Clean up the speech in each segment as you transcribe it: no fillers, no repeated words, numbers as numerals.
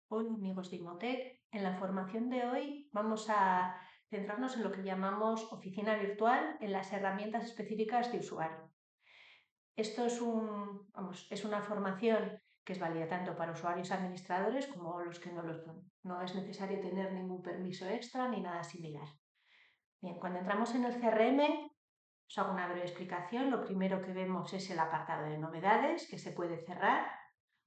Hola amigos de Imotec, en la formación de hoy vamos a centrarnos en lo que llamamos oficina virtual en las herramientas específicas de usuario. Esto es una formación que es válida tanto para usuarios administradores como los que no lo son. No es necesario tener ningún permiso extra ni nada similar. Bien, cuando entramos en el CRM, os hago una breve explicación. Lo primero que vemos es el apartado de novedades, que se puede cerrar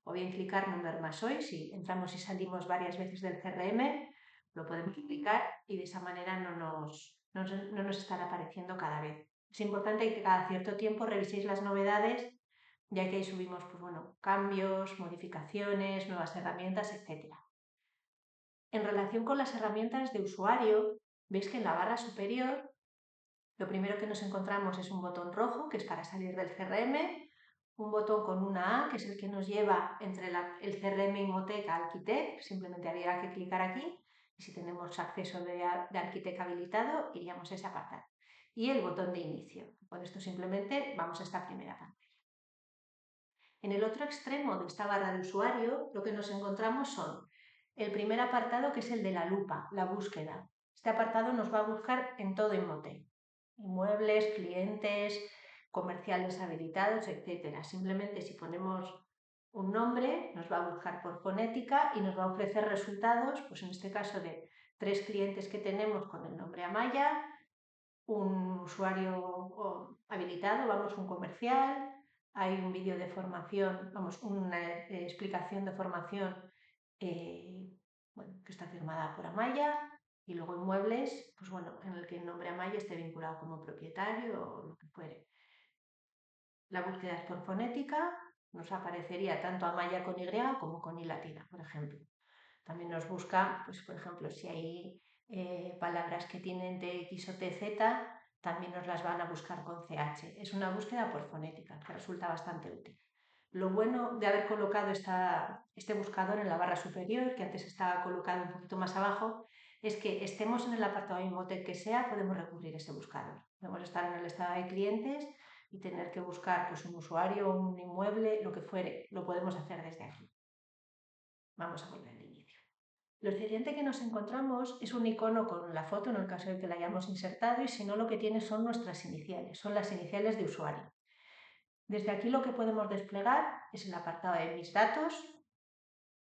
o bien clicar en ver más hoy. Si entramos y salimos varias veces del CRM, lo podemos clicar y de esa manera no nos estará apareciendo cada vez. Es importante que cada cierto tiempo reviséis las novedades, ya que ahí subimos cambios, modificaciones, nuevas herramientas, etc. En relación con las herramientas de usuario, veis que en la barra superior lo primero que nos encontramos es un botón rojo, que es para salir del CRM, un botón con una A, que es el que nos lleva entre el CRM Imotec a Alquitec. Simplemente habría que clicar aquí y si tenemos acceso de Alquitec habilitado, iríamos a ese apartado. Y el botón de inicio. Con esto simplemente vamos a esta primera pantalla. En el otro extremo de esta barra de usuario, lo que nos encontramos son el primer apartado, que es el de la lupa, la búsqueda. Este apartado nos va a buscar en todo Imotec: inmuebles, clientes, comerciales habilitados, etc. Simplemente si ponemos un nombre, nos va a buscar por fonética y nos va a ofrecer resultados, pues en este caso de 3 clientes que tenemos con el nombre Amaya, un usuario habilitado, un comercial, hay un vídeo de formación, una explicación de formación que está firmada por Amaya, y luego inmuebles, en el que el nombre Amaya esté vinculado como propietario o lo que fuere. La búsqueda es por fonética, nos aparecería tanto Amaya con Y como con I latina, por ejemplo. También nos busca, por ejemplo, si hay palabras que tienen TX o TZ, también nos las van a buscar con CH. Es una búsqueda por fonética, que resulta bastante útil. Lo bueno de haber colocado este buscador en la barra superior, que antes estaba colocado un poquito más abajo, es que estemos en el apartado de Imotec que sea, podemos recurrir a ese buscador. Podemos estar en el estado de clientes y tener que buscar un usuario, un inmueble, lo que fuere, lo podemos hacer desde aquí. Vamos a volver al inicio. Lo siguiente que nos encontramos es un icono con la foto, en el caso de que la hayamos insertado, y si no, lo que tiene son nuestras iniciales, son las iniciales de usuario. Desde aquí lo que podemos desplegar es el apartado de mis datos,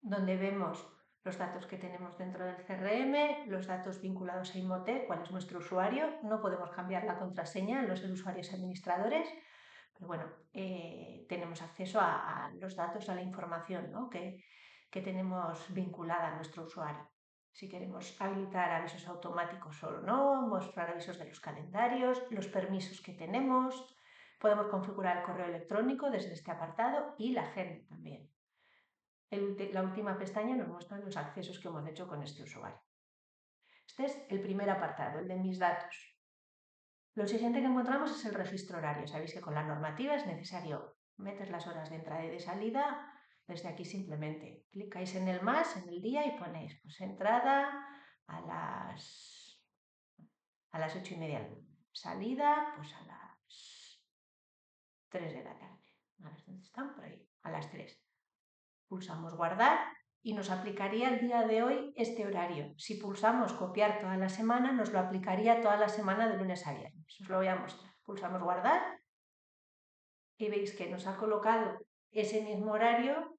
donde vemos los datos que tenemos dentro del CRM, los datos vinculados a Imotec, cuál es nuestro usuario. No podemos cambiar la contraseña en los usuarios administradores, pero bueno, tenemos acceso a los datos, a la información, ¿no?, que tenemos vinculada a nuestro usuario. Si queremos habilitar avisos automáticos o no, mostrar avisos de los calendarios, los permisos que tenemos. Podemos configurar el correo electrónico desde este apartado y la agenda también. La última pestaña nos muestra los accesos que hemos hecho con este usuario. Este es el primer apartado, el de mis datos. Lo siguiente que encontramos es el registro horario. Sabéis que con la normativa es necesario meter las horas de entrada y de salida. Desde aquí simplemente clicáis en el más, en el día, y ponéis entrada a las 8:30, salida a las 3 de la tarde. A ver dónde están, por ahí, a las 3. Pulsamos guardar y nos aplicaría el día de hoy este horario. Si pulsamos copiar toda la semana, nos lo aplicaría toda la semana de lunes a viernes. Os lo voy a mostrar. Pulsamos guardar y veis que nos ha colocado ese mismo horario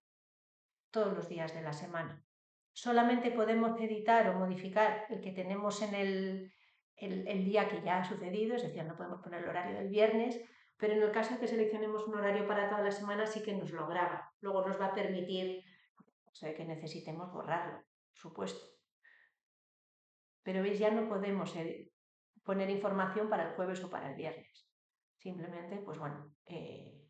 todos los días de la semana. Solamente podemos editar o modificar el que tenemos en el día que ya ha sucedido, es decir, no podemos poner el horario del viernes, pero en el caso de que seleccionemos un horario para toda la semana sí que nos lo graba. Luego nos va a permitir, que necesitemos borrarlo, por supuesto. Pero veis, ya no podemos poner información para el jueves o para el viernes. Simplemente,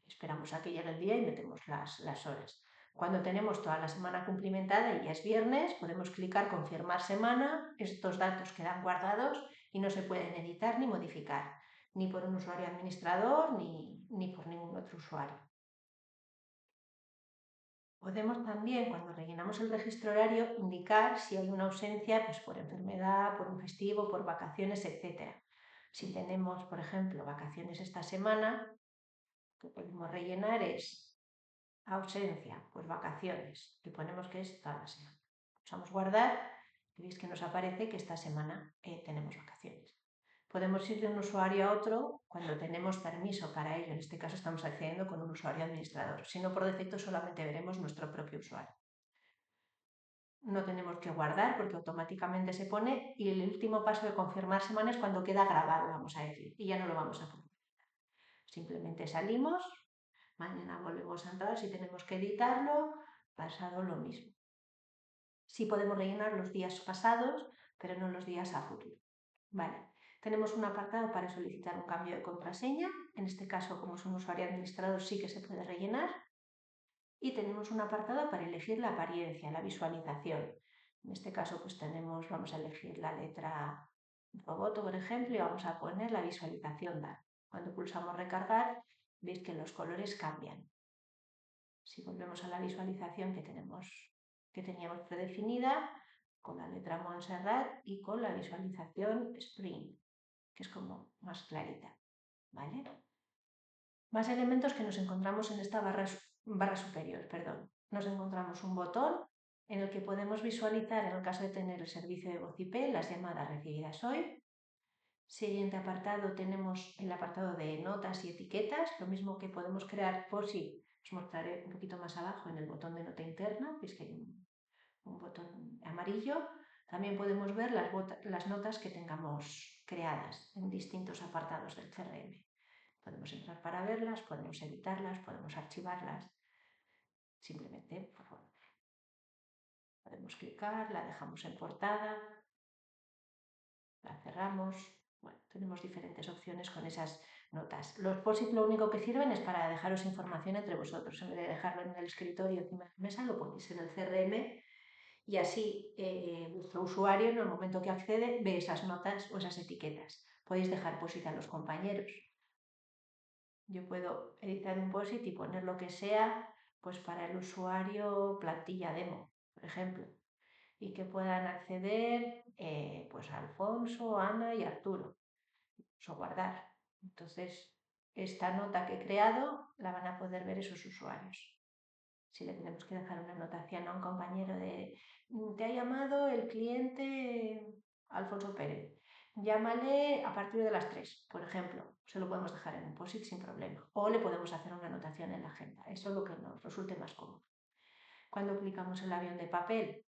esperamos a que llegue el día y metemos las horas. Cuando tenemos toda la semana cumplimentada y ya es viernes, podemos clicar confirmar semana. Estos datos quedan guardados y no se pueden editar ni modificar, ni por un usuario administrador ni por ningún otro usuario. Podemos también, cuando rellenamos el registro horario, indicar si hay una ausencia por enfermedad, por un festivo, por vacaciones, etc. Si tenemos, por ejemplo, vacaciones esta semana, lo que podemos rellenar es ausencia, vacaciones, y ponemos que es toda la semana. Pulsamos guardar y veis que nos aparece que esta semana tenemos vacaciones. Podemos ir de un usuario a otro cuando tenemos permiso para ello. En este caso estamos accediendo con un usuario administrador. Si no, por defecto solamente veremos nuestro propio usuario. No tenemos que guardar porque automáticamente se pone y el último paso de confirmar semana es cuando queda grabado, vamos a decir, y ya no lo vamos a poner. Simplemente salimos, mañana volvemos a entrar, si tenemos que editarlo, pasado lo mismo. Sí podemos rellenar los días pasados, pero no los días a futuro. Vale. Tenemos un apartado para solicitar un cambio de contraseña. En este caso, como es un usuario administrador, sí que se puede rellenar. Y tenemos un apartado para elegir la apariencia, la visualización. En este caso, pues vamos a elegir la letra roboto, por ejemplo, y vamos a poner la visualización DAL. Cuando pulsamos recargar, veis que los colores cambian. Si volvemos a la visualización que teníamos predefinida, con la letra Montserrat y con la visualización Spring, que es como más clarita, ¿vale? Más elementos que nos encontramos en esta barra superior, perdón. Nos encontramos un botón en el que podemos visualizar, en el caso de tener el servicio de voz IP, las llamadas recibidas hoy. Siguiente apartado tenemos el apartado de notas y etiquetas, lo mismo que podemos crear por si os mostraré un poquito más abajo en el botón de nota interna, veis que hay un botón amarillo. También podemos ver las notas que tengamos creadas en distintos apartados del CRM. Podemos entrar para verlas, podemos editarlas, podemos archivarlas. Simplemente, por favor, podemos clicar, la dejamos en portada, la cerramos. Bueno, tenemos diferentes opciones con esas notas. Los POSIT lo único que sirven es para dejaros información entre vosotros. En vez de dejarlo en el escritorio encima de la mesa, lo ponéis en el CRM y así vuestro usuario en el momento que accede ve esas notas o esas etiquetas. Podéis dejar POSIT a los compañeros. Yo puedo editar un POSIT y poner lo que sea, pues para el usuario plantilla demo, por ejemplo, y que puedan acceder pues Alfonso, Ana y Arturo. O guardar. Entonces, esta nota que he creado la van a poder ver esos usuarios. Si le tenemos que dejar una anotación a un compañero de te ha llamado el cliente Alfonso Pérez, llámale a partir de las 3, por ejemplo, se lo podemos dejar en un POSIT sin problema. O le podemos hacer una anotación en la agenda. Eso es lo que nos resulte más cómodo. Cuando clicamos el avión de papel,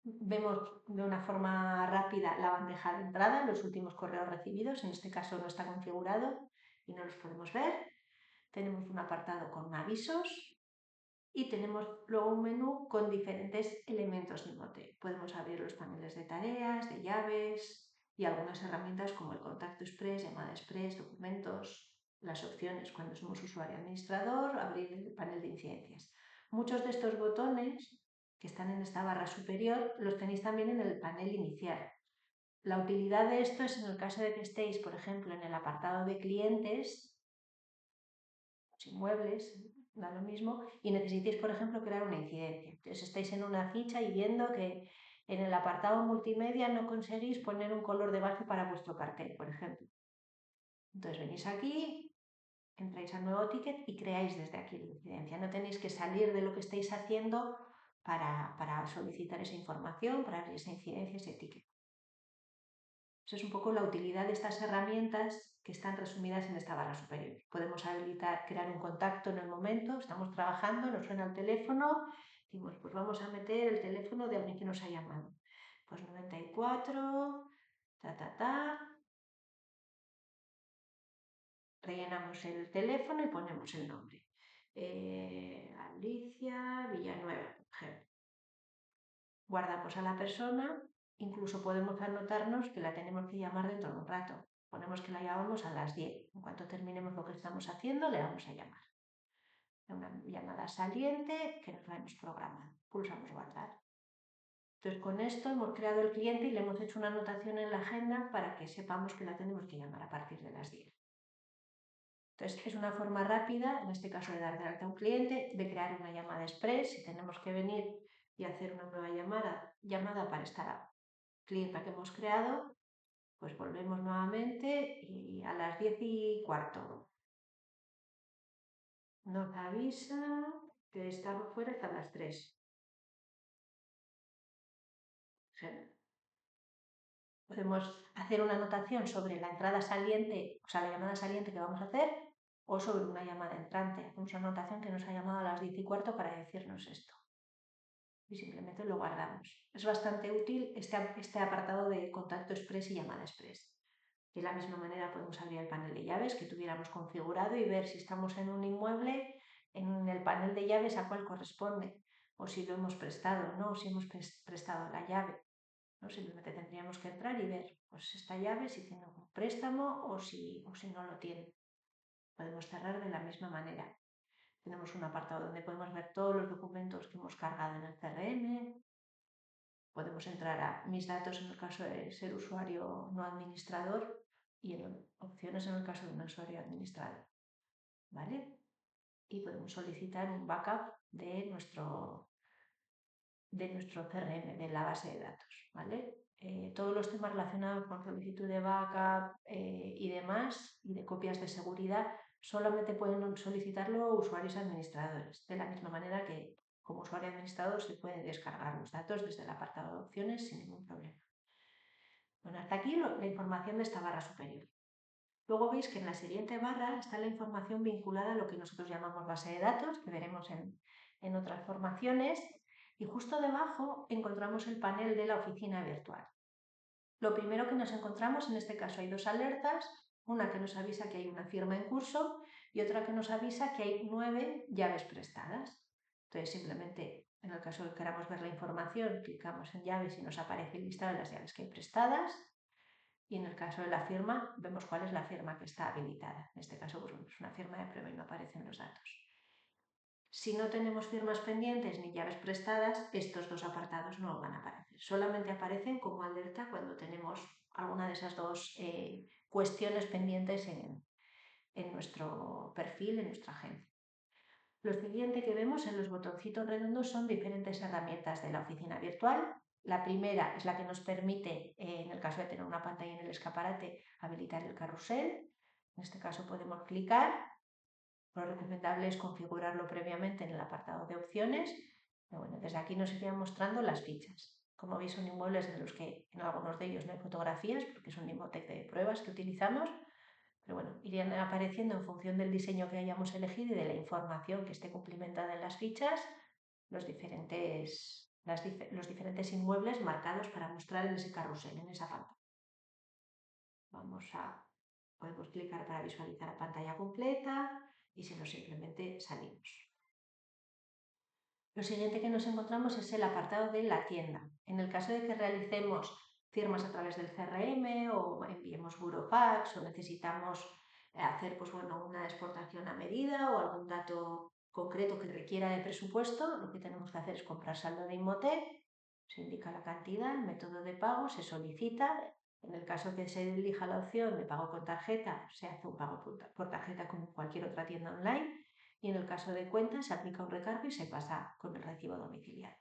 vemos de una forma rápida la bandeja de entrada, los últimos correos recibidos, en este caso no está configurado y no los podemos ver. Tenemos un apartado con avisos y tenemos luego un menú con diferentes elementos de note. Podemos abrir los paneles de tareas, de llaves y algunas herramientas como el contacto express, llamada express, documentos, las opciones cuando somos usuario administrador, abrir el panel de incidencias. Muchos de estos botones que están en esta barra superior los tenéis también en el panel inicial. La utilidad de esto es en el caso de que estéis, por ejemplo, en el apartado de clientes, inmuebles, da lo mismo, y necesitéis, por ejemplo, crear una incidencia. Entonces estáis en una ficha y viendo que en el apartado multimedia no conseguís poner un color de base para vuestro cartel, por ejemplo. Entonces venís aquí, entráis al nuevo ticket y creáis desde aquí la incidencia. No tenéis que salir de lo que estáis haciendo para solicitar esa información, para abrir esa incidencia, ese ticket. Eso es un poco la utilidad de estas herramientas que están resumidas en esta barra superior. Podemos habilitar, crear un contacto en el momento, estamos trabajando, nos suena el teléfono, decimos, pues vamos a meter el teléfono de alguien que nos ha llamado. Pues 94, rellenamos el teléfono y ponemos el nombre. Alicia Villanueva, por ejemplo. Guardamos a la persona, incluso podemos anotarnos que la tenemos que llamar dentro de un rato. Ponemos que la llamamos a las 10. En cuanto terminemos lo que estamos haciendo, le vamos a llamar. Una llamada saliente que nos la hemos programado. Pulsamos guardar. Entonces, con esto hemos creado el cliente y le hemos hecho una anotación en la agenda para que sepamos que la tenemos que llamar a partir de las 10. Entonces, es una forma rápida, en este caso de dar de alta a un cliente, de crear una llamada express. Si tenemos que venir y hacer una nueva llamada para esta clienta que hemos creado, pues volvemos nuevamente y a las 10:15 nos avisa que estamos fuera hasta las 3. Podemos hacer una anotación sobre la entrada saliente, o sea, la llamada saliente que vamos a hacer, o sobre una llamada entrante. Hacemos una anotación que nos ha llamado a las 10:15 para decirnos esto. Y simplemente lo guardamos. Es bastante útil este apartado de contacto express y llamada express. De la misma manera podemos abrir el panel de llaves que tuviéramos configurado y ver si estamos en un inmueble, en el panel de llaves a cuál corresponde, o si lo hemos prestado, ¿no? O si hemos prestado la llave, ¿no? Simplemente tendríamos que entrar y ver pues, esta llave si tiene un préstamo o si no lo tiene. Podemos cerrar de la misma manera. Tenemos un apartado donde podemos ver todos los documentos que hemos cargado en el CRM. Podemos entrar a mis datos en el caso de ser usuario no administrador y en opciones en el caso de un usuario administrador. ¿Vale? Y podemos solicitar un backup de nuestro CRM, de la base de datos. ¿Vale? Todos los temas relacionados con solicitud de backup y demás, y de copias de seguridad, solamente pueden solicitarlo usuarios administradores, de la misma manera que como usuario administrador se pueden descargar los datos desde el apartado de opciones sin ningún problema. Bueno, hasta aquí la información de esta barra superior. Luego veis que en la siguiente barra está la información vinculada a lo que nosotros llamamos base de datos, que veremos en otras formaciones, y justo debajo encontramos el panel de la oficina virtual. Lo primero que nos encontramos, en este caso hay dos alertas, una que nos avisa que hay una firma en curso y otra que nos avisa que hay 9 llaves prestadas. Entonces simplemente, en el caso de que queramos ver la información, clicamos en llaves y nos aparece el listado de las llaves que hay prestadas. Y en el caso de la firma, vemos cuál es la firma que está habilitada. En este caso, pues, es una firma de prueba y no aparecen los datos. Si no tenemos firmas pendientes ni llaves prestadas, estos dos apartados no van a aparecer. Solamente aparecen como alerta cuando tenemos alguna de esas dos cuestiones pendientes en nuestro perfil, en nuestra agencia. Lo siguiente que vemos en los botoncitos redondos son diferentes herramientas de la oficina virtual. La primera es la que nos permite, en el caso de tener una pantalla en el escaparate, habilitar el carrusel. En este caso podemos clicar. Lo recomendable es configurarlo previamente en el apartado de opciones. Pero bueno, desde aquí nos irían mostrando las fichas. Como veis, son inmuebles de los que en algunos de ellos no hay fotografías, porque es un Imhotech de pruebas que utilizamos. Pero bueno, irían apareciendo en función del diseño que hayamos elegido y de la información que esté cumplimentada en las fichas, los diferentes inmuebles marcados para mostrar en ese carrusel, en esa pantalla. Podemos clicar para visualizar la pantalla completa y si no, simplemente salimos. Lo siguiente que nos encontramos es el apartado de la tienda. En el caso de que realicemos firmas a través del CRM o enviemos burofax o necesitamos hacer una exportación a medida o algún dato concreto que requiera de presupuesto, lo que tenemos que hacer es comprar saldo de Imhotech, se indica la cantidad, el método de pago, se solicita. En el caso que se elija la opción de pago con tarjeta, se hace un pago por tarjeta como cualquier otra tienda online y en el caso de cuenta se aplica un recargo y se pasa con el recibo domiciliario.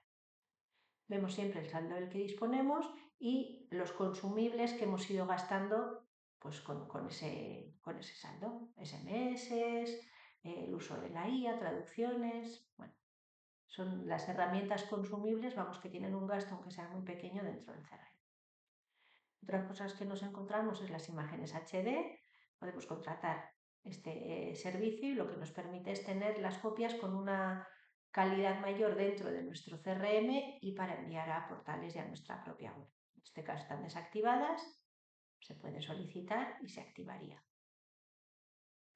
Vemos siempre el saldo del que disponemos y los consumibles que hemos ido gastando pues con ese saldo, SMS, el uso de la IA, traducciones, bueno, son las herramientas consumibles, que tienen un gasto aunque sea muy pequeño dentro del CRM. Otras cosas que nos encontramos es las imágenes HD, podemos contratar este servicio y lo que nos permite es tener las copias con una calidad mayor dentro de nuestro CRM y para enviar a portales y a nuestra propia web. En este caso están desactivadas, se puede solicitar y se activaría.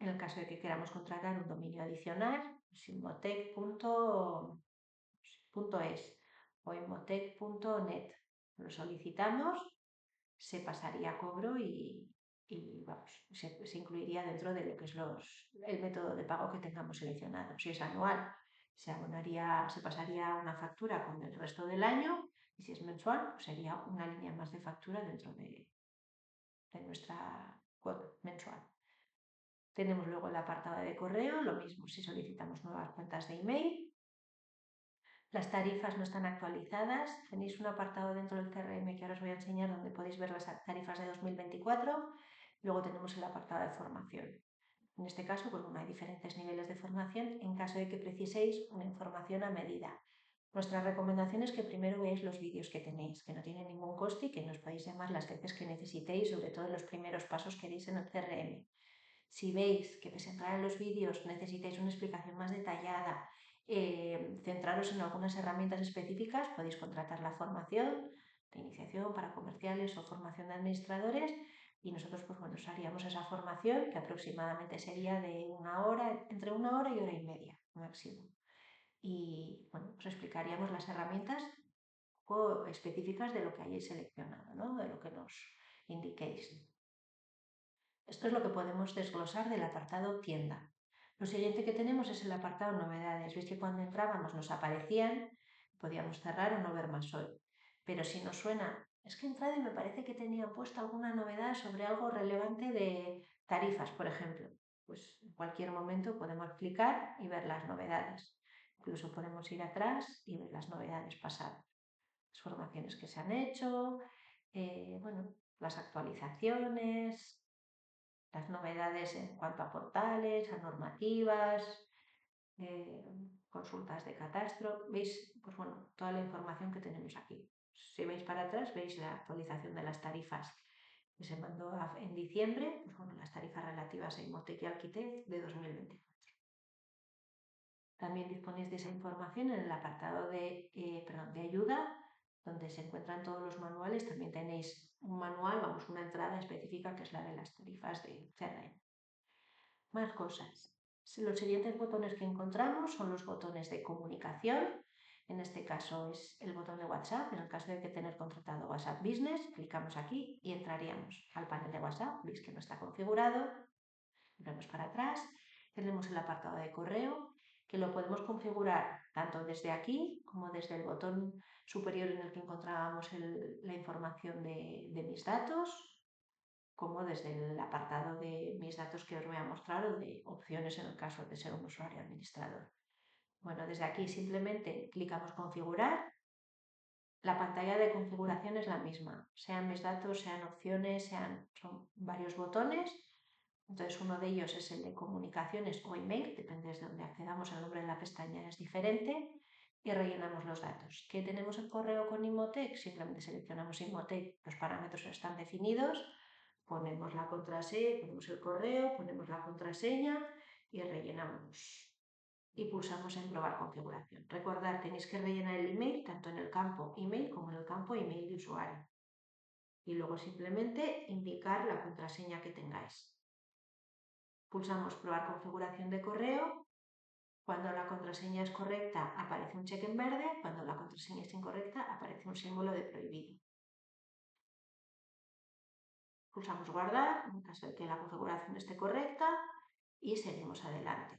En el caso de que queramos contratar un dominio adicional, imhotech.es o imhotech.net, lo solicitamos, se pasaría a cobro y se incluiría dentro de lo que es el método de pago que tengamos seleccionado. Si es anual, se pasaría una factura con el resto del año y si es mensual, pues sería una línea más de factura dentro de nuestra cuota mensual. Tenemos luego el apartado de correo, lo mismo si solicitamos nuevas cuentas de email. Las tarifas no están actualizadas. Tenéis un apartado dentro del CRM que ahora os voy a enseñar donde podéis ver las tarifas de 2024. Luego tenemos el apartado de formación. En este caso, hay diferentes niveles de formación en caso de que preciséis una información a medida. Nuestra recomendación es que primero veáis los vídeos que tenéis, que no tienen ningún coste y que nos podéis llamar las veces que necesitéis, sobre todo en los primeros pasos que deis en el CRM. Si veis que pese a entrar en los vídeos necesitáis una explicación más detallada, centraros en algunas herramientas específicas, podéis contratar la formación de iniciación para comerciales o formación de administradores y nosotros pues bueno, os haríamos esa formación que aproximadamente sería de 1 hora, entre 1 hora y 1 hora y media máximo. Y bueno, os explicaríamos las herramientas específicas de lo que hayáis seleccionado, ¿no? De lo que nos indiquéis. Esto es lo que podemos desglosar del apartado tienda. Lo siguiente que tenemos es el apartado novedades. Veis que cuando entrábamos nos aparecían, podíamos cerrar o no ver más hoy. Pero si nos suena, es que he entrado y me parece que tenía puesto alguna novedad sobre algo relevante de tarifas, por ejemplo. Pues en cualquier momento podemos clicar y ver las novedades. Incluso podemos ir atrás y ver las novedades pasadas, las formaciones que se han hecho, bueno, las actualizaciones, las novedades en cuanto a portales, a normativas, consultas de catastro. Veis, pues bueno, toda la información que tenemos aquí. Si veis para atrás, veis la actualización de las tarifas que se mandó en diciembre, pues bueno, las tarifas relativas a Imotec y Alquitrec de 2024. También disponéis de esa información en el apartado de ayuda, donde se encuentran todos los manuales. También tenéis un manual, vamos, una entrada específica que es la de las tarifas de CRM. Más cosas. Los siguientes botones que encontramos son los botones de comunicación. En este caso es el botón de WhatsApp. En el caso de que tener contratado WhatsApp Business, clicamos aquí y entraríamos al panel de WhatsApp. Veis que no está configurado. Vemos para atrás. Tenemos el apartado de correo, que lo podemos configurar tanto desde aquí como desde el botón superior en el que encontrábamos la información de mis datos, como desde el apartado de mis datos que os voy a mostrar o de opciones en el caso de ser un usuario administrador. Bueno, desde aquí simplemente clicamos configurar. La pantalla de configuración es la misma, sean mis datos, sean opciones, son varios botones. Entonces uno de ellos es el de comunicaciones o email, depende de donde accedamos, el nombre de la pestaña es diferente y rellenamos los datos. ¿Qué tenemos el correo con Imotec? Simplemente seleccionamos Imotec, los parámetros están definidos, ponemos la contraseña, ponemos el correo, ponemos la contraseña y rellenamos y pulsamos en probar configuración. Recordad, tenéis que rellenar el email tanto en el campo email como en el campo email de usuario. Y luego simplemente indicar la contraseña que tengáis. Pulsamos probar configuración de correo. Cuando la contraseña es correcta aparece un check en verde, cuando la contraseña es incorrecta aparece un símbolo de prohibido. Pulsamos guardar en caso de que la configuración esté correcta y seguimos adelante.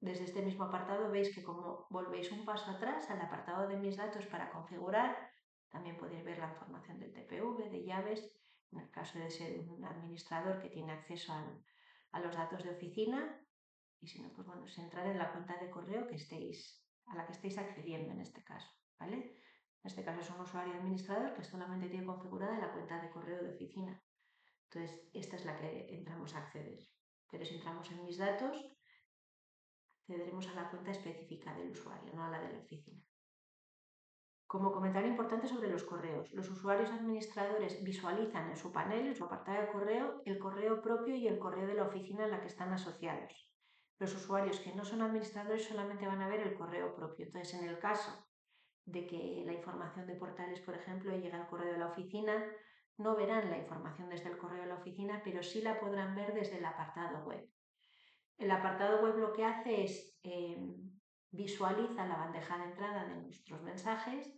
Desde este mismo apartado veis que como volvéis un paso atrás al apartado de mis datos para configurar, también podéis ver la información del TPV, de llaves, en el caso de ser un administrador que tiene acceso a los datos de oficina, y si no, pues bueno, es entrar en la cuenta de correo a la que estéis accediendo en este caso, ¿vale? En este caso es un usuario administrador que solamente tiene configurada la cuenta de correo de oficina. Entonces, esta es la que entramos a acceder. Pero si entramos en mis datos, accederemos a la cuenta específica del usuario, no a la de la oficina. Como comentario importante sobre los correos, los usuarios administradores visualizan en su panel, en su apartado de correo, el correo propio y el correo de la oficina en la que están asociados. Los usuarios que no son administradores solamente van a ver el correo propio. Entonces, en el caso de que la información de portales, por ejemplo, llegue al correo de la oficina, no verán la información desde el correo de la oficina, pero sí la podrán ver desde el apartado web. El apartado web lo que hace es visualiza la bandeja de entrada de nuestros mensajes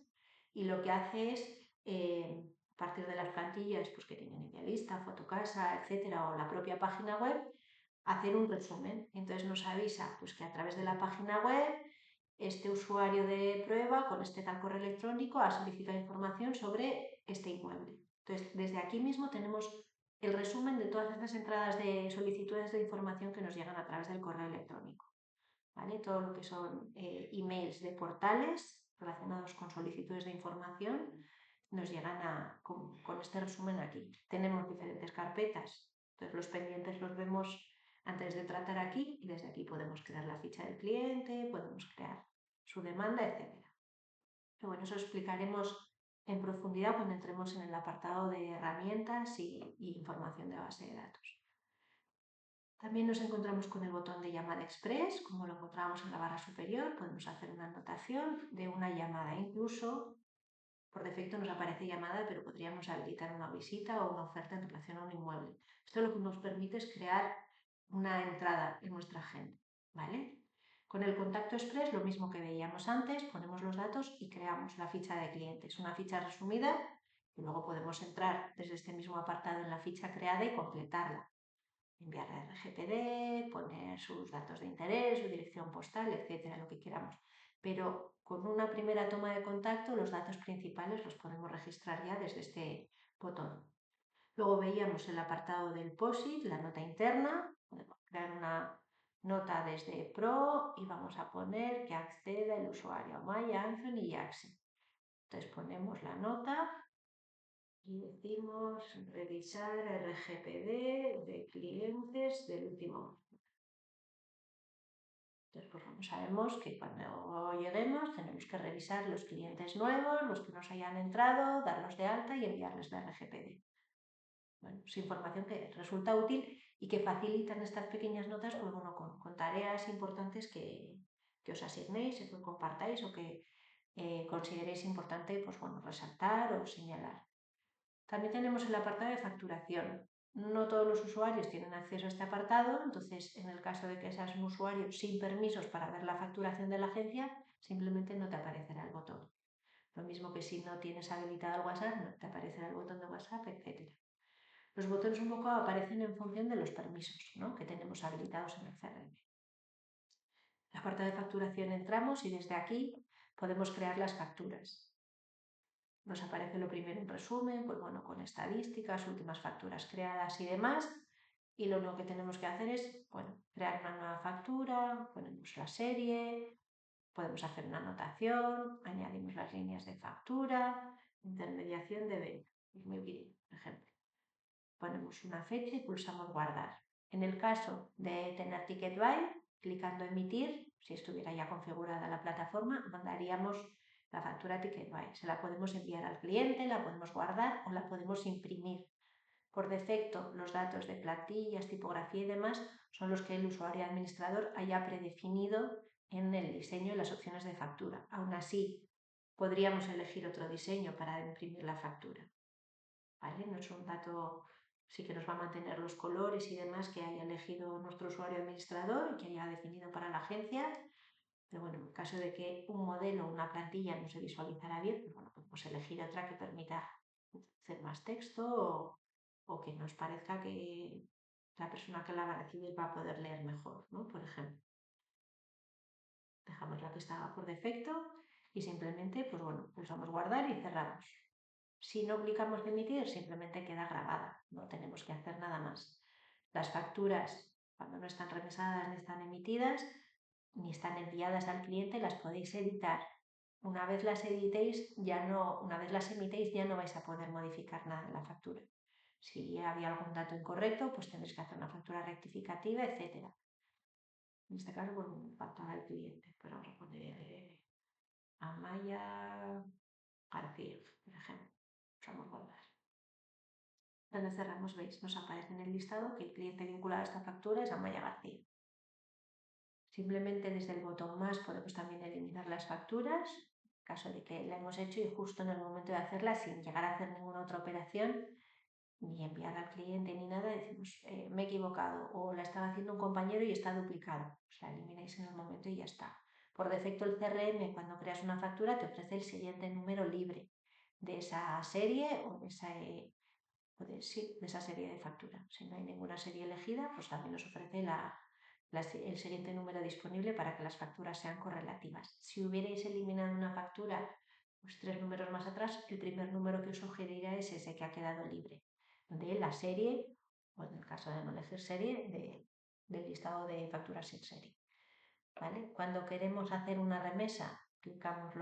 y lo que hace es, a partir de las plantillas pues, que tienen Idealista, Fotocasa, etcétera, o la propia página web, hacer un resumen. Entonces nos avisa pues, que a través de la página web este usuario de prueba con este tal correo electrónico ha solicitado información sobre este inmueble. Entonces, desde aquí mismo tenemos el resumen de todas estas entradas de solicitudes de información que nos llegan a través del correo electrónico. ¿Vale? Todo lo que son emails de portales relacionados con solicitudes de información nos llegan con este resumen aquí. Tenemos diferentes carpetas, entonces los pendientes los vemos antes de tratar aquí y desde aquí podemos crear la ficha del cliente, podemos crear su demanda, etc. Pero bueno, eso explicaremos en profundidad cuando entremos en el apartado de herramientas y información de base de datos. También nos encontramos con el botón de llamada express, como lo encontramos en la barra superior. Podemos hacer una anotación de una llamada. Incluso, por defecto nos aparece llamada, pero podríamos habilitar una visita o una oferta en relación a un inmueble. Esto lo que nos permite es crear una entrada en nuestra agenda, ¿vale? Con el contacto express, lo mismo que veíamos antes, ponemos los datos y creamos la ficha de clientes, una ficha resumida, y luego podemos entrar desde este mismo apartado en la ficha creada y completarla. Enviar a RGPD, poner sus datos de interés, su dirección postal, etcétera, lo que queramos. Pero con una primera toma de contacto, los datos principales los podemos registrar ya desde este botón. Luego veíamos el apartado del POSIT, la nota interna. Podemos crear una nota desde Pro y vamos a poner que acceda el usuario a Maya, Anthony y Access. Entonces ponemos la nota y decimos revisar RGPD de clientes del último. Entonces, pues bueno, sabemos que cuando lleguemos tenemos que revisar los clientes nuevos, los que nos hayan entrado, darlos de alta y enviarles la RGPD. Bueno, es información que resulta útil y que facilitan estas pequeñas notas pues, bueno, con tareas importantes que os asignéis, que compartáis o que consideréis importante pues, bueno, resaltar o señalar. También tenemos el apartado de facturación. No todos los usuarios tienen acceso a este apartado, entonces en el caso de que seas un usuario sin permisos para ver la facturación de la agencia, simplemente no te aparecerá el botón. Lo mismo que si no tienes habilitado el WhatsApp, no te aparecerá el botón de WhatsApp, etc. Los botones un poco aparecen en función de los permisos, ¿no?, que tenemos habilitados en el CRM. En la parte de facturación entramos y desde aquí podemos crear las facturas. Nos aparece lo primero en resumen, pues bueno, con estadísticas, últimas facturas creadas y demás. Y lo único que tenemos que hacer es, bueno, crear una nueva factura, ponemos la serie, podemos hacer una anotación, añadimos las líneas de factura, intermediación de venta, muy bien, por ejemplo. Ponemos una fecha y pulsamos guardar. En el caso de tener ticket buy, clicando emitir, si estuviera ya configurada la plataforma, mandaríamos la factura ticket buy. Se la podemos enviar al cliente, la podemos guardar o la podemos imprimir. Por defecto, los datos de plantillas, tipografía y demás son los que el usuario administrador haya predefinido en el diseño y las opciones de factura. Aún así, podríamos elegir otro diseño para imprimir la factura. ¿Vale? No es un dato, sí que nos va a mantener los colores y demás que haya elegido nuestro usuario administrador y que haya definido para la agencia. Pero bueno, en caso de que un modelo o una plantilla no se visualizara bien, pues bueno, podemos elegir otra que permita hacer más texto o que nos parezca que la persona que la va a recibir va a poder leer mejor, ¿no? Por ejemplo. Dejamos la que estaba por defecto y simplemente, pues bueno, pulsamos guardar y cerramos. Si no clicamos emitir, simplemente queda grabada, no tenemos que hacer nada más. Las facturas, cuando no están remesadas ni están emitidas, ni están enviadas al cliente, las podéis editar. Una vez las editéis, una vez las emitéis, ya no vais a poder modificar nada en la factura. Si había algún dato incorrecto, pues tendréis que hacer una factura rectificativa, etc. En este caso, pues factura al cliente. Pues vamos a poner Amaya García, por ejemplo. Vamos a guardar. Cuando cerramos, veis, nos aparece en el listado que el cliente vinculado a esta factura es Amaya García. Simplemente desde el botón más podemos también eliminar las facturas, en caso de que la hemos hecho y justo en el momento de hacerla, sin llegar a hacer ninguna otra operación, ni enviar al cliente ni nada, decimos, me he equivocado o la estaba haciendo un compañero y está duplicado. Pues la elimináis en el momento y ya está. Por defecto el CRM, cuando creas una factura, te ofrece el siguiente número libre de esa serie o de esa serie de factura. Si no hay ninguna serie elegida, pues también nos ofrece el siguiente número disponible para que las facturas sean correlativas. Si hubierais eliminado una factura, pues 3 números más atrás, el primer número que os sugerirá es ese que ha quedado libre de la serie, o en el caso de no elegir serie, del listado de facturas sin serie. ¿Vale? Cuando queremos hacer una remesa, clicamos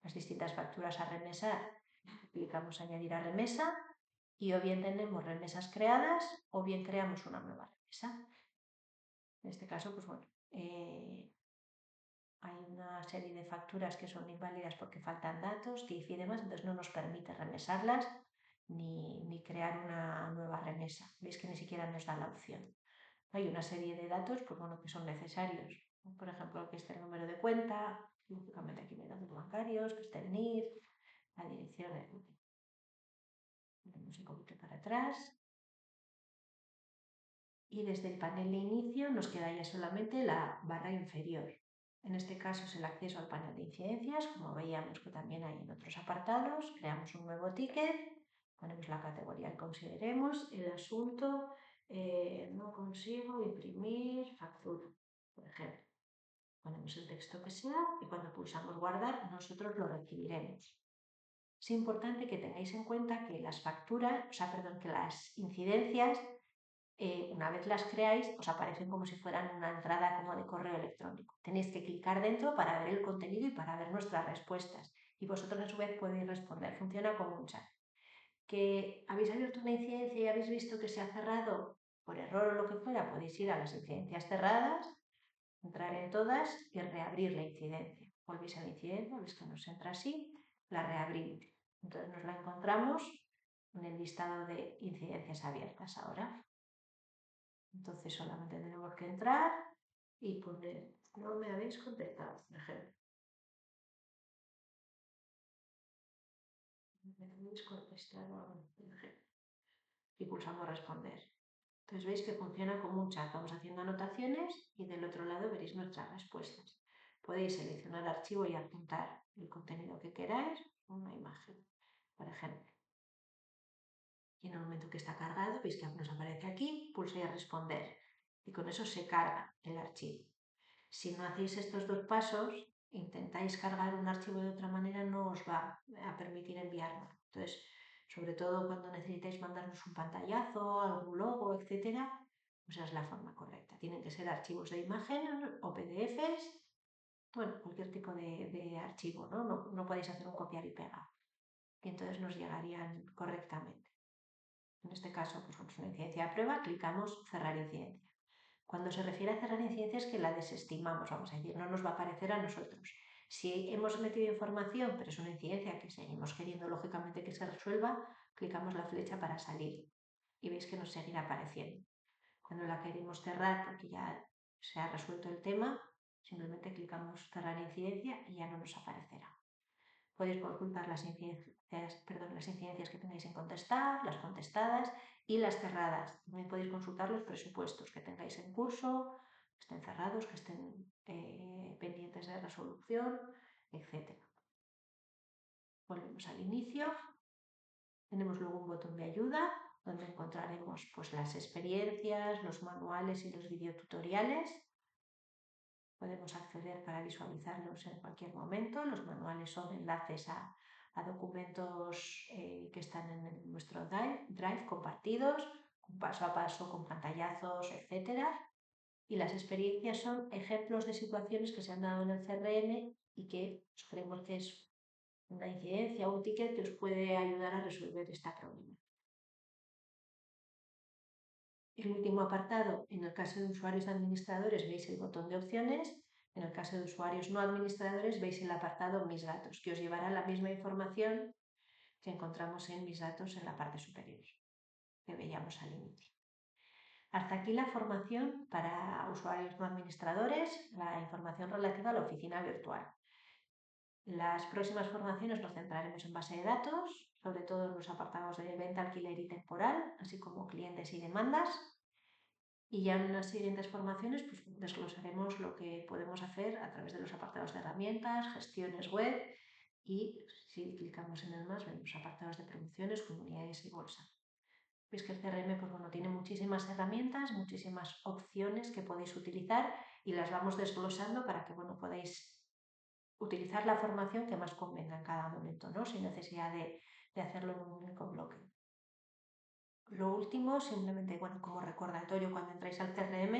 las distintas facturas a remesar, clicamos añadir a remesa y o bien tenemos remesas creadas o bien creamos una nueva remesa. En este caso, pues bueno, hay una serie de facturas que son inválidas porque faltan datos, TIF y demás, entonces no nos permite remesarlas ni crear una nueva remesa. Veis que ni siquiera nos da la opción. Hay una serie de datos pues, bueno, que son necesarios. Por ejemplo, que esté el número de cuenta, lógicamente aquí me dan datos bancarios, que esté el NIF, la dirección, tenemos el comité para atrás. Y desde el panel de inicio nos queda ya solamente la barra inferior. En este caso es el acceso al panel de incidencias, como veíamos que también hay en otros apartados. Creamos un nuevo ticket, ponemos la categoría que consideremos, el asunto, no consigo imprimir factura, por ejemplo. Ponemos el texto que sea y cuando pulsamos guardar nosotros lo recibiremos. Es importante que tengáis en cuenta que las facturas, que las incidencias una vez las creáis, os aparecen como si fueran una entrada como de correo electrónico. Tenéis que clicar dentro para ver el contenido y para ver nuestras respuestas. Y vosotros a su vez podéis responder. Funciona como un chat. Que habéis abierto una incidencia y habéis visto que se ha cerrado por error o lo que fuera, podéis ir a las incidencias cerradas, entrar en todas y reabrir la incidencia. Volvéis a la incidencia, veis que nos entra así, la reabrimos. Entonces nos la encontramos en el listado de incidencias abiertas ahora. Entonces solamente tenemos que entrar y poner, no me habéis contestado, por ejemplo. No me habéis contestado, por ejemplo. Y pulsamos responder. Entonces veis que funciona como un chat. Vamos haciendo anotaciones y del otro lado veréis nuestras respuestas. Podéis seleccionar archivo y apuntar el contenido que queráis, una imagen, por ejemplo. Y en el momento que está cargado, veis que nos aparece aquí, pulsáis a responder. Y con eso se carga el archivo. Si no hacéis estos dos pasos, intentáis cargar un archivo de otra manera, no os va a permitir enviarlo. Entonces, sobre todo cuando necesitáis mandarnos un pantallazo, algún logo, etcétera, pues esa es la forma correcta. Tienen que ser archivos de imagen o PDFs, bueno, cualquier tipo de archivo, ¿no? No podéis hacer un copiar y pegar. Y entonces nos llegarían correctamente. En este caso, pues una incidencia de prueba, clicamos cerrar incidencia. Cuando se refiere a cerrar incidencias que la desestimamos, vamos a decir, no nos va a aparecer a nosotros. Si hemos metido información, pero es una incidencia que seguimos queriendo lógicamente que se resuelva, clicamos la flecha para salir y veis que nos seguirá apareciendo. Cuando la queremos cerrar porque ya se ha resuelto el tema, simplemente clicamos cerrar incidencia y ya no nos aparecerá. Podéis consultar las incidencias que tenéis sin contestar, las contestadas y las cerradas. También podéis consultar los presupuestos que tengáis en curso, que estén cerrados, que estén pendientes de resolución, etc. Volvemos al inicio. Tenemos luego un botón de ayuda donde encontraremos pues, las experiencias, los manuales y los videotutoriales. Podemos acceder para visualizarlos en cualquier momento. Los manuales son enlaces a documentos que están en nuestro Drive compartidos, paso a paso, con pantallazos, etc. Y las experiencias son ejemplos de situaciones que se han dado en el CRM y que creemos que es una incidencia o un ticket que os puede ayudar a resolver esta problema. El último apartado, en el caso de usuarios administradores, veis el botón de opciones. En el caso de usuarios no administradores, veis el apartado Mis datos, que os llevará la misma información que encontramos en Mis datos en la parte superior, que veíamos al inicio. Hasta aquí la formación para usuarios no administradores, la información relativa a la oficina virtual. Las próximas formaciones nos centraremos en base de datos, sobre todo en los apartados de venta, alquiler y temporal, así como clientes y demandas. Y ya en las siguientes formaciones pues, desglosaremos lo que podemos hacer a través de los apartados de herramientas, gestiones web y si clicamos en el más vemos apartados de promociones, comunidades y bolsa. Veis que el CRM pues, bueno, tiene muchísimas herramientas, muchísimas opciones que podéis utilizar y las vamos desglosando para que bueno, podáis utilizar la formación que más convenga en cada momento, ¿no? Sin necesidad de hacerlo en un único bloque. Lo último, simplemente, bueno, como recordatorio, cuando entráis al CRM,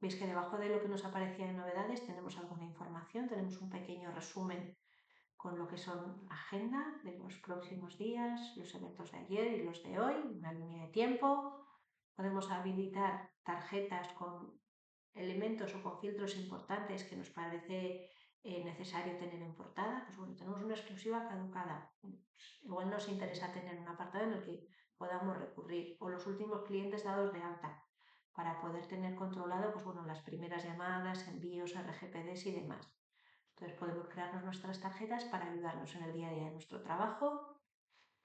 veis que debajo de lo que nos aparecía de novedades tenemos alguna información, tenemos un pequeño resumen con lo que son agenda de los próximos días, los eventos de ayer y los de hoy, una línea de tiempo. Podemos habilitar tarjetas con elementos o con filtros importantes que nos parece necesario tener en portada, pues bueno, tenemos una exclusiva caducada. Pues igual nos interesa tener un apartado en el que podamos recurrir, o los últimos clientes dados de alta, para poder tener controlado, pues bueno, las primeras llamadas, envíos, RGPDs y demás. Entonces podemos crearnos nuestras tarjetas para ayudarnos en el día a día de nuestro trabajo.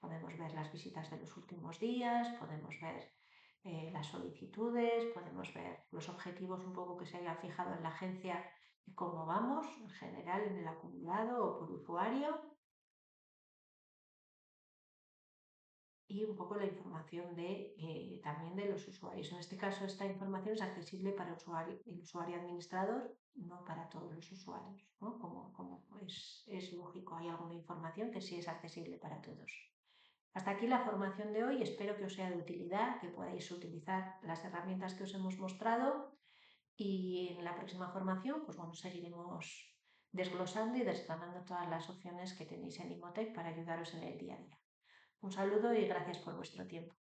Podemos ver las visitas de los últimos días, podemos ver las solicitudes, podemos ver los objetivos un poco que se hayan fijado en la agencia y cómo vamos en general en el acumulado o por usuario, y un poco la información también de los usuarios. En este caso, esta información es accesible para el usuario administrador, no para todos los usuarios, ¿no? Como es lógico, hay alguna información que sí es accesible para todos. Hasta aquí la formación de hoy, espero que os sea de utilidad, que podáis utilizar las herramientas que os hemos mostrado, y en la próxima formación pues bueno, seguiremos desglosando y desgranando todas las opciones que tenéis en Imotech para ayudaros en el día a día. Un saludo y gracias por vuestro tiempo.